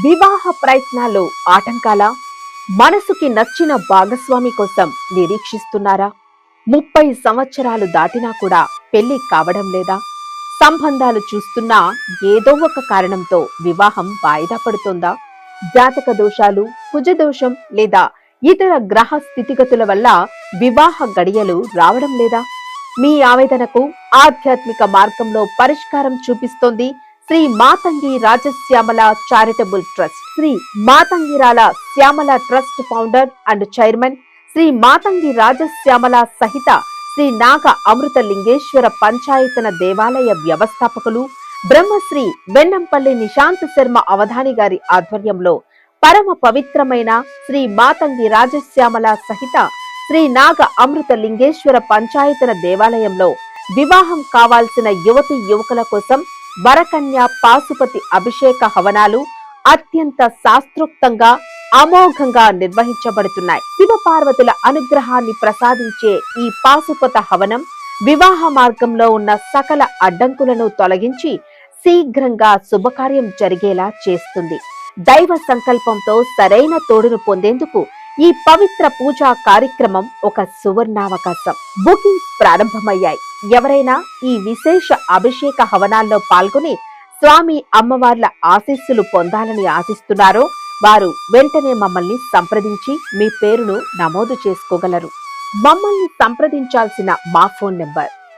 వివాహ ప్రయత్నాల్లో ఆటంకాల మనసుకి నచ్చిన భాగస్వామి కోసం నిరీక్షిస్తున్నారా? 30 సంవత్సరాలు దాటినా కూడా పెళ్లి కావడం లేదా? సంబంధాలు చూస్తున్నా ఏదో ఒక కారణంతో వివాహం వాయిదా పడుతోందా? జాతక దోషాలు, కుజదోషం లేదా ఇతర గ్రహ స్థితిగతుల వల్ల వివాహ గడియలు రావడం లేదా? మీ ఆవేదనకు ఆధ్యాత్మిక మార్గంలో పరిష్కారం చూపిస్తోంది Shri Matangi Rajashyamala charitable trust. Shri Matangirala Shyamala trust founder and chairman, Shri Matangi Rajashyamala సహిత శ్రీ నాగ అమృత లింగేశ్వర పంచాయతన దేవాలయ వ్యవస్థాపకులు బ్రహ్మశ్రీ వెన్నంపల్లి నిశాంత్ శర్మ అవధాని గారి ఆధ్వర్యంలో పరమ పవిత్రమైన శ్రీ మాతంగి రాజశ్యామల సహిత శ్రీ నాగ అమృత లింగేశ్వర పంచాయతన దేవాలయంలో వివాహం కావాల్సిన యువతి యువకుల కోసం వరకన్య పాశుపతి అభిషేక హవనాలు అత్యంత శాస్త్రోక్తంగా అమోఘంగా నిర్వహించబడుతున్నాయి. శివపార్వతుల అనుగ్రహాన్ని ప్రసాదించే ఈ పాశుపత హవనం వివాహ మార్గంలో ఉన్న సకల అడ్డంకులను తొలగించి శీఘ్రంగా శుభకార్యం జరిగేలా చేస్తుంది. దైవ సంకల్పంతో సరైన తోడును పొందేందుకు ఈ పవిత్ర పూజా కార్యక్రమం ఒక సువర్ణావకాశం. బుకింగ్స్ ప్రారంభమయ్యాయి. ఎవరైనా ఈ విశేష అభిషేక హవనాల్లో పాల్గొని స్వామి అమ్మవార్ల ఆశీస్సులు పొందాలని ఆశిస్తున్నారో వారు వెంటనే మమ్మల్ని సంప్రదించి మీ పేరును నమోదు చేసుకోగలరు. మమ్మల్ని సంప్రదించాల్సిన మా ఫోన్ నెంబర్